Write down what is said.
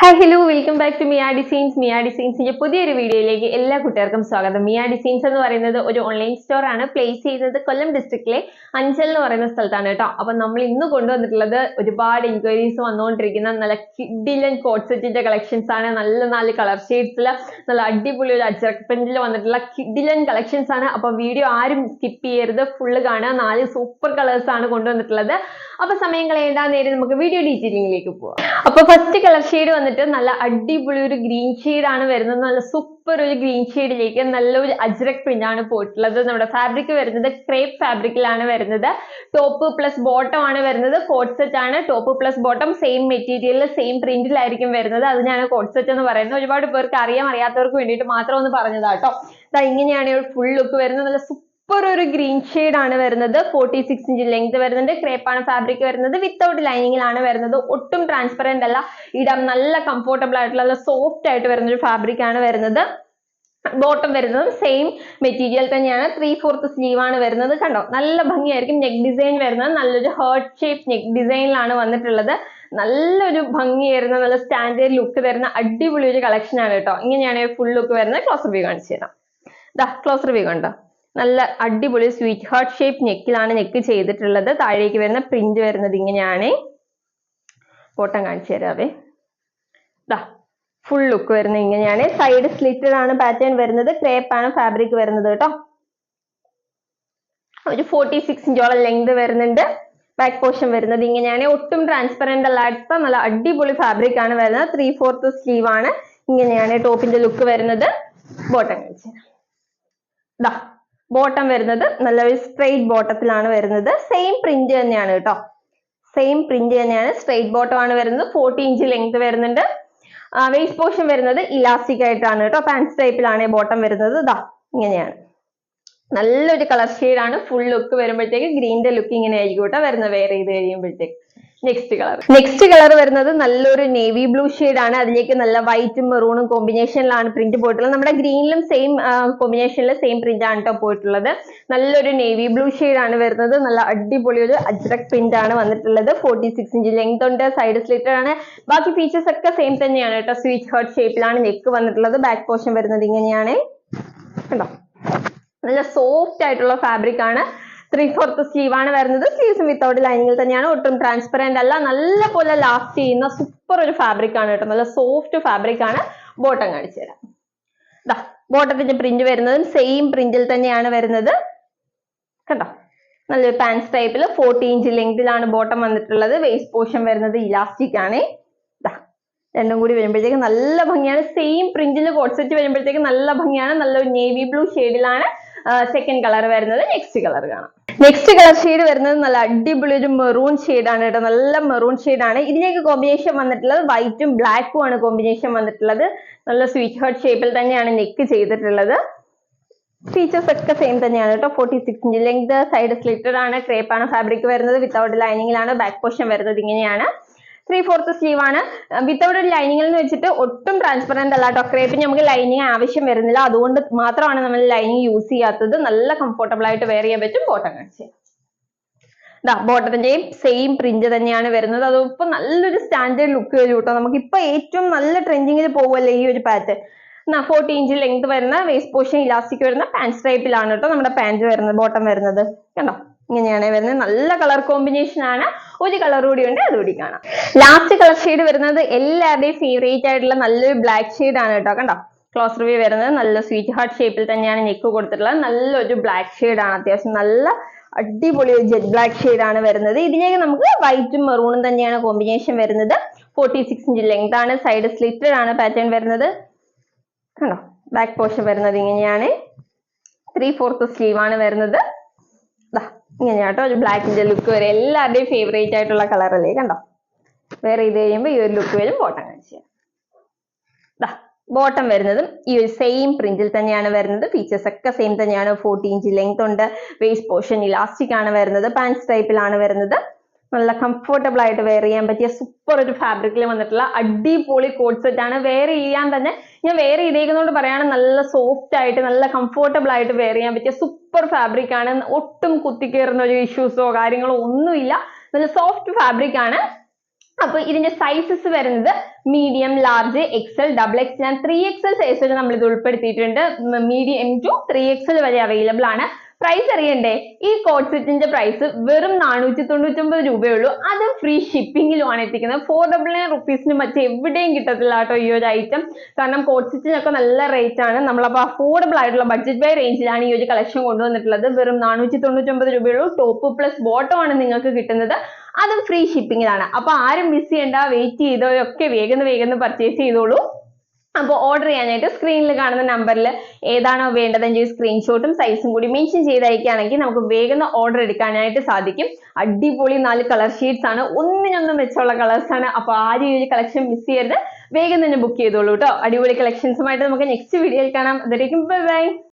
Hi hello welcome back to Miya designs. Miya ഡിസൈൻസിന്റെ പുതിയൊരു വീഡിയോയിലേക്ക് എല്ലാ കൂട്ടുകാർക്കും സ്വാഗതം. മിയ ഡിസൈൻസ് എന്ന് പറയുന്നത് ഒരു ഓൺലൈൻ സ്റ്റോർ ആണ്. പ്ലേസ് ചെയ്യുന്നത് കൊല്ലം ഡിസ്ട്രിക്റ്റിലെ അഞ്ചൽ എന്ന് പറയുന്ന സ്ഥലത്താണ് കേട്ടോ. അപ്പൊ നമ്മൾ ഇന്ന് കൊണ്ടുവന്നിട്ടുള്ളത് ഒരുപാട് എൻക്വയറീസ് വന്നുകൊണ്ടിരിക്കുന്ന നല്ല കിഡിലൻ കോട്ട് സെറ്റിന്റെ കളക്ഷൻസ് ആണ്. നല്ല നാല് കളർ ഷെയ്ഡ്സിൽ നല്ല അടിപൊളി ഒരു അജ്രക് പ്രിന്റിൽ വന്നിട്ടുള്ള കിഡിലൻ കളക്ഷൻസ് ആണ്. അപ്പൊ വീഡിയോ ആരും സ്കിപ്പ് ചെയ്യരുത്, ഫുള്ള് കാണുക. 4 സൂപ്പർ കളേഴ്സ് ആണ് കൊണ്ടുവന്നിട്ടുള്ളത്. അപ്പൊ സമയം കളയേണ്ട, നേരെ നമുക്ക് വീഡിയോ ഡീറ്റെയിലിംഗിലേക്ക് പോവാം. അപ്പൊ ഫസ്റ്റ് കളർ ഷെയ്ഡ് വന്നിട്ട് നല്ല അടിപൊളി ഒരു ഗ്രീൻ ഷെയ്ഡ് ആണ് വരുന്നത്. നല്ല സൂപ്പർ ഒരു ഗ്രീൻ ഷെയ്ഡിലേക്ക് നല്ലൊരു അജ്രക് പ്രിന്റ് ആണ് പോയിട്ടുള്ളത്. നമ്മുടെ ഫാബ്രിക് വരുന്നത് ക്രേപ്പ് ഫാബ്രിക്കിലാണ് വരുന്നത്. ടോപ്പ് പ്ലസ് ബോട്ടം ആണ് വരുന്നത്. കോട്ട് സെറ്റ് ആണ്. ടോപ്പ് പ്ലസ് ബോട്ടം സെയിം മെറ്റീരിയലിൽ സെയിം പ്രിന്റിലായിരിക്കും വരുന്നത്. അതിനാണ് കോട്ട് സെറ്റ് എന്ന് പറയുന്നത്. ഒരുപാട് പേർക്ക് അറിയാത്തവർക്ക് വേണ്ടിയിട്ട് മാത്രം ഒന്ന് പറഞ്ഞതാട്ടോ. ഇങ്ങനെയാണ് ഫുൾ ലുക്ക് വരുന്നത്. നല്ല സൂപ്പർ ഒരു ഗ്രീൻ ഷെയ്ഡ് ആണ് വരുന്നത്. 46 ഇഞ്ച് ലെങ്ത് വരുന്നുണ്ട്. ക്രേപ്പ് ആണ് ഫാബ്രിക് വരുന്നത്. വിത്തൗട്ട് ലൈനിങ്ങിലാണ് വരുന്നത്. ഒട്ടും ട്രാൻസ്പെറന്റ് അല്ല, ഇടാൻ നല്ല കംഫർട്ടബിൾ ആയിട്ടുള്ള നല്ല സോഫ്റ്റ് ആയിട്ട് വരുന്ന ഒരു ഫാബ്രിക് ആണ് വരുന്നത്. ബോട്ടം വരുന്നതും സെയിം മെറ്റീരിയൽ തന്നെയാണ്. 3/4 സ്ലീവ് ആണ് വരുന്നത്. കണ്ടോ, നല്ല ഭംഗിയായിരിക്കും. നെക്ക് ഡിസൈൻ വരുന്നത് നല്ലൊരു ഹേർട്ട് ഷേപ്പ് നെക്ക് ഡിസൈനിലാണ് വന്നിട്ടുള്ളത്. നല്ലൊരു ഭംഗി വരുന്ന നല്ല സ്റ്റാൻഡേർഡ് ലുക്ക് തരുന്ന അടിപൊളി ഒരു കളക്ഷൻ ആണ് കേട്ടോ. ഇങ്ങനെയാണ് ഫുൾ ലുക്ക് വരുന്നത്. ക്ലോസർ വ്യൂ കാണിച്ചു തരാം. ക്ലോസർ വ്യൂ കണ്ടോ, നല്ല അടിപൊളി സ്വീറ്റ് ഹാർട്ട് ഷേപ്പ് നെക്കിലാണ് നെക്ക് ചെയ്തിട്ടുള്ളത്. താഴേക്ക് വരുന്ന പ്രിന്റ് വരുന്നത് ഇങ്ങനെയാണ്. ബോട്ടം കാണിച്ചു തരാവേ. ഫുൾ ലുക്ക് വരുന്നത് ഇങ്ങനെയാണ്. സൈഡ് സ്ലിറ്റഡ് ആണ് പാറ്റേൺ വരുന്നത്. ക്രേപ്പ് ആണ് ഫാബ്രിക് വരുന്നത് കേട്ടോ. ഒരു 46 ഇഞ്ചോളം ലെങ്ത് വരുന്നുണ്ട്. ബാക്ക് പോർഷൻ വരുന്നത് ഇങ്ങനെയാണ്. ഒട്ടും ട്രാൻസ്പെറന്റ് അല്ലാത്ത നല്ല അടിപൊളി ഫാബ്രിക് ആണ് വരുന്നത്. 3/4 സ്ലീവ് ആണ്. ഇങ്ങനെയാണ് ടോപ്പിന്റെ ലുക്ക് വരുന്നത്. ബോട്ടം കാണിച്ചു തരാം. ബോട്ടം വരുന്നത് നല്ലൊരു സ്ട്രെയിറ്റ് ബോട്ടത്തിലാണ് വരുന്നത്. സെയിം പ്രിന്റ് തന്നെയാണ് കേട്ടോ. സെയിം പ്രിന്റ് തന്നെയാണ്. സ്ട്രെയിറ്റ് ബോട്ടം ആണ് വരുന്നത്. 40 ഇഞ്ച് ലെങ്ത് വരുന്നുണ്ട്. വേസ്റ്റ് പോർഷൻ വരുന്നത് ഇലാസ്റ്റിക് ആയിട്ടാണ് കേട്ടോ. പാൻസ് ടൈപ്പിലാണ് ബോട്ടം വരുന്നത്. ഇങ്ങനെയാണ്. നല്ലൊരു കളർ ഷെയ്ഡ് ആണ്. ഫുൾ ലുക്ക് വരുമ്പോഴത്തേക്ക് ഗ്രീനിന്റെ ലുക്ക് ഇങ്ങനെ ആയിരിക്കും കേട്ടോ വരുന്നത് വെയർ ചെയ്ത് കഴിയുമ്പോഴത്തേക്ക്. നെക്സ്റ്റ് കളർ വരുന്നത് നല്ലൊരു നേവി ബ്ലൂ ഷെയ്ഡ് ആണ്. അതിലേക്ക് നല്ല വൈറ്റും മെറൂണും കോമ്പിനേഷനിലാണ് പ്രിന്റ് പോയിട്ടുള്ളത്. നമ്മുടെ ഗ്രീനിലും സെയിം കോമ്പിനേഷനിൽ സെയിം പ്രിന്റ് ആണ് കേട്ടോ പോയിട്ടുള്ളത്. നല്ലൊരു നേവി ബ്ലൂ ഷെയ്ഡ് ആണ് വരുന്നത്. നല്ല അടിപൊളി ഒരു അജ്രക് പ്രിന്റ് ആണ് വന്നിട്ടുള്ളത്. 46 ഇഞ്ച് ലെങ്ത് ഉണ്ട്. സൈഡ് സ്ലിറ്റഡ് ആണ്. ബാക്കി ഫീച്ചേഴ്സ് ഒക്കെ സെയിം തന്നെയാണ് കേട്ടോ. സ്വീറ്റ് ഹാർട്ട് ഷേപ്പിലാണ് നെക്ക് വന്നിട്ടുള്ളത്. ബാക്ക് പോർഷൻ വരുന്നത് ഇങ്ങനെയാണ്. കണ്ടോ, നല്ല സോഫ്റ്റ് ആയിട്ടുള്ള ഫാബ്രിക് ആണ്. 3/4 സ്ലീവ് ആണ് വരുന്നത്. സ്ലീവ്സും വിത്തൗട്ട് ലൈനിങ്ങിൽ തന്നെയാണ്. ഒട്ടും ട്രാൻസ്പെറന്റ് അല്ല. നല്ല പോലെ ലാസ്റ്റ് ചെയ്യുന്ന സൂപ്പർ ഒരു ഫാബ്രിക് ആണ് കേട്ടോ. നല്ല സോഫ്റ്റ് ഫാബ്രിക് ആണ്. ബോട്ടം കാണിച്ചു തരാം. ബോട്ടത്തിന്റെ പ്രിന്റ് വരുന്നതും സെയിം പ്രിന്റിൽ തന്നെയാണ് വരുന്നത്. കണ്ടോ, നല്ലൊരു പാൻസ് ടൈപ്പിൽ 40 ഇഞ്ച് ലെങ്തിലാണ് ബോട്ടം വന്നിട്ടുള്ളത്. വേസ്റ്റ് പോർഷൻ വരുന്നത് ഇലാസ്റ്റിക് ആണ്. രണ്ടും കൂടി വരുമ്പോഴത്തേക്ക് നല്ല ഭംഗിയാണ്. സെയിം പ്രിന്റിൽ കോട്ട് സെറ്റ് വരുമ്പോഴത്തേക്ക് നല്ല ഭംഗിയാണ്. നല്ലൊരു നേവി ബ്ലൂ ഷെയ്ഡിലാണ് സെക്കൻഡ് കളർ വരുന്നത്. നെക്സ്റ്റ് കളർ കാണാം. നെക്സ്റ്റ് കളർ ഷെയ്ഡ് വരുന്നത് നല്ല അടിപൊളി ഒരു മെറൂൺ ഷെയ്ഡ് ആണ് കേട്ടോ. നല്ല മെറൂൺ ഷെയ്ഡ് ആണ്. ഇതിലേക്ക് കോമ്പിനേഷൻ വന്നിട്ടുള്ളത് വൈറ്റും ബ്ലാക്കും ആണ് കോമ്പിനേഷൻ വന്നിട്ടുള്ളത്. നല്ല സ്വീറ്റ് ഹാർട്ട് ഷേപ്പിൽ തന്നെയാണ് നെക്ക് ചെയ്തിട്ടുള്ളത്. ഫീച്ചേഴ്സ് ഒക്കെ സെയിം തന്നെയാണ് കേട്ടോ. 46 ഇഞ്ച് ലെങ്ത്. സൈഡ് സ്ലിറ്റഡ് ആണ്. ക്രേപ്പ് ആണ് ഫാബ്രിക് വരുന്നത്. വിത്തൗട്ട് ലൈനിങ്ങിലാണ്. ബാക്ക് പോർഷൻ വരുന്നത് ഇങ്ങനെയാണ്. 3/4 സ്ലീവ് ആണ്. വിത്തൗട്ട് ഒരു ലൈനിങ്ങിൽ എന്ന് വെച്ചിട്ട് ഒട്ടും ട്രാൻസ്പെറന്റ് അല്ല കേട്ടോ. ക്രേപ്പിന് നമുക്ക് ലൈനിങ് ആവശ്യം വരുന്നില്ല. അതുകൊണ്ട് മാത്രമാണ് നമ്മൾ ലൈനിങ് യൂസ് ചെയ്യാത്തത്. നല്ല കംഫർട്ടബിൾ ആയിട്ട് വെയർ ചെയ്യാൻ പറ്റും. ബോട്ടം കാണിച്ചു. ബോട്ടത്തിന്റെയും സെയിം പ്രിന്റ് തന്നെയാണ് വരുന്നത്. അതിപ്പോ നല്ലൊരു സ്റ്റാൻഡേർഡ് ലുക്ക് വരും കേട്ടോ. നമുക്കിപ്പോ ഏറ്റവും നല്ല ട്രെൻഡിങ്ങിൽ പോകുമല്ലേ ഈ ഒരു പാറ്റേൺ. 40 ഇഞ്ച് ലെങ്ത് വരുന്ന വേസ്റ്റ് പോർഷൻ ഇലാസ്റ്റിക് വരുന്ന പാൻസ് ടൈപ്പിലാണ് കേട്ടോ നമ്മുടെ പാന്റ് വരുന്നത്. ബോട്ടം വരുന്നത് കണ്ടോ, ഇങ്ങനെയാണ് വരുന്നത്. നല്ല കളർ കോമ്പിനേഷൻ ആണ്. ഒരു കളർ കൂടി ഉണ്ട്, അതുകൂടി കാണാം. ലാസ്റ്റ് കളർ ഷെയ്ഡ് വരുന്നത് എല്ലാവരുടെയും ഫേവറേറ്റ് ആയിട്ടുള്ള നല്ലൊരു ബ്ലാക്ക് ഷെയ്ഡ് ആണ് കേട്ടോ. കണ്ടോ, ക്ലോസ് റിവ്യൂ വരുന്നത് നല്ല സ്വീറ്റ് ഹാർട്ട് ഷേപ്പിൽ തന്നെയാണ് നെക്ക് കൊടുത്തിട്ടുള്ളത്. നല്ലൊരു ബ്ലാക്ക് ഷെയ്ഡ് ആണ്. അത്യാവശ്യം നല്ല അടിപൊളി ഒരു ജെറ്റ് ബ്ലാക്ക് ഷെയ്ഡ് ആണ് വരുന്നത്. ഇതിലേക്ക് നമുക്ക് വൈറ്റും മെറൂണും തന്നെയാണ് കോമ്പിനേഷൻ വരുന്നത്. 46 ഇഞ്ച് ലെങ്ത് ആണ്. സൈഡ് സ്ലിറ്റഡ് ആണ് പാറ്റേൺ വരുന്നത്. കണ്ടോ, ബാക്ക് പോർഷൻ വരുന്നത് ഇങ്ങനെയാണ്. 3/4 സ്ലീവ് ആണ് വരുന്നത്. ഇങ്ങനെയാട്ടോ ഒരു ബ്ലാക്കിന്റെ ലുക്ക് വരെ. എല്ലാവരുടെയും ഫേവറേറ്റ് ആയിട്ടുള്ള കളർ അല്ലേ. കണ്ടോ, വേറെ ഇത് കഴിയുമ്പോൾ ഈ ഒരു ലുക്ക് വരും. ബോട്ടം കാണിച്ചു. ബോട്ടം വരുന്നതും ഈ ഒരു സെയിം പ്രിന്റിൽ തന്നെയാണ് വരുന്നത്. ഫീച്ചേഴ്സ് ഒക്കെ സെയിം തന്നെയാണ്. 40 ഇഞ്ച് ലെങ്ത് ഉണ്ട്. വേസ്റ്റ് പോർഷൻ ഇലാസ്റ്റിക് ആണ് വരുന്നത്. പാൻസ് ടൈപ്പിലാണ് വരുന്നത്. നല്ല കംഫർട്ടബിൾ ആയിട്ട് വെയർ ചെയ്യാൻ പറ്റിയ സൂപ്പർ ഒരു ഫാബ്രിക്കിൽ വന്നിട്ടുള്ള അടിപൊളി കോട്ട് സെറ്റ് ആണ്. വെയർ ചെയ്യാൻ തന്നെ ഞാൻ വെയർ ചെയ്തേക്കുന്നതുകൊണ്ട് പറയാണ്, നല്ല സോഫ്റ്റ് ആയിട്ട് നല്ല കംഫർട്ടബിൾ ആയിട്ട് വെയർ ചെയ്യാൻ പറ്റിയ സൂപ്പർ ഫാബ്രിക് ആണ്. ഒട്ടും കുത്തിക്കേറുന്ന ഒരു ഇഷ്യൂസോ കാര്യങ്ങളോ ഒന്നുമില്ല. നല്ല സോഫ്റ്റ് ഫാബ്രിക് ആണ്. അപ്പൊ ഇതിന്റെ സൈസസ് വരുന്നത് medium, large, XL, double X. ഞാൻ 3XL സൈസ് വരെ നമ്മൾ ഇത് ഉൾപ്പെടുത്തിയിട്ടുണ്ട്. മീഡിയം ടു 3XL വരെ അവൈലബിൾ ആണ്. പ്രൈസ് അറിയണ്ടേ? ഈ കോഡ് സെറ്റിന്റെ പ്രൈസ് വെറും 499 രൂപയുള്ളൂ. അതും ഫ്രീ ഷിപ്പിംഗിലുമാണ് എത്തിക്കുന്നത്. 499 റുപ്പീസിന് മറ്റെവിടെയും കിട്ടത്തില്ല കേട്ടോ ഈ ഒരു ഐറ്റം. കാരണം കോഡ് സെറ്റിനൊക്കെ നല്ല റേറ്റ് ആണ്. നമ്മളപ്പോൾ അഫോർഡബിൾ ആയിട്ടുള്ള ബഡ്ജറ്റ് ബൈ റേഞ്ചിലാണ് ഈ ഒരു കളക്ഷൻ കൊണ്ടുവന്നിട്ടുള്ളത്. വെറും 499 രൂപയുള്ളൂ. ടോപ്പ് പ്ലസ് ബോട്ടം ആണ് നിങ്ങൾക്ക് കിട്ടുന്നത്. അതും ഫ്രീ ഷിപ്പിംഗിലാണ്. അപ്പൊ ആരും മിസ് ചെയ്യണ്ട, വെയിറ്റ് ചെയ്തവരൊക്കെ വേഗം പർച്ചേസ് ചെയ്തോളൂ. അപ്പോൾ ഓർഡർ ചെയ്യാനായിട്ട് സ്ക്രീനിൽ കാണുന്ന നമ്പറിൽ ഏതാണോ വേണ്ടതെങ്കിൽ സ്ക്രീൻഷോട്ടും സൈസും കൂടി മെൻഷൻ ചെയ്ത് അയക്കുകയാണെങ്കിൽ നമുക്ക് വേഗം ഓർഡർ എടുക്കാനായിട്ട് സാധിക്കും. അടിപൊളി 4 കളർ ഷീറ്റ്സ് ആണ്, ഒന്നിനൊന്നും വെച്ചുള്ള കളേഴ്സ് ആണ്. അപ്പൊ ആരും ഈ കളക്ഷൻ മിസ് ചെയ്യരുത്, വേഗം തന്നെ ബുക്ക് ചെയ്തോളൂ കേട്ടോ. അടിപൊളി കളക്ഷൻസുമായിട്ട് നമുക്ക് നെക്സ്റ്റ് വീഡിയോയിൽ കാണാം. അതുവരേക്കും ബൈ ബൈ.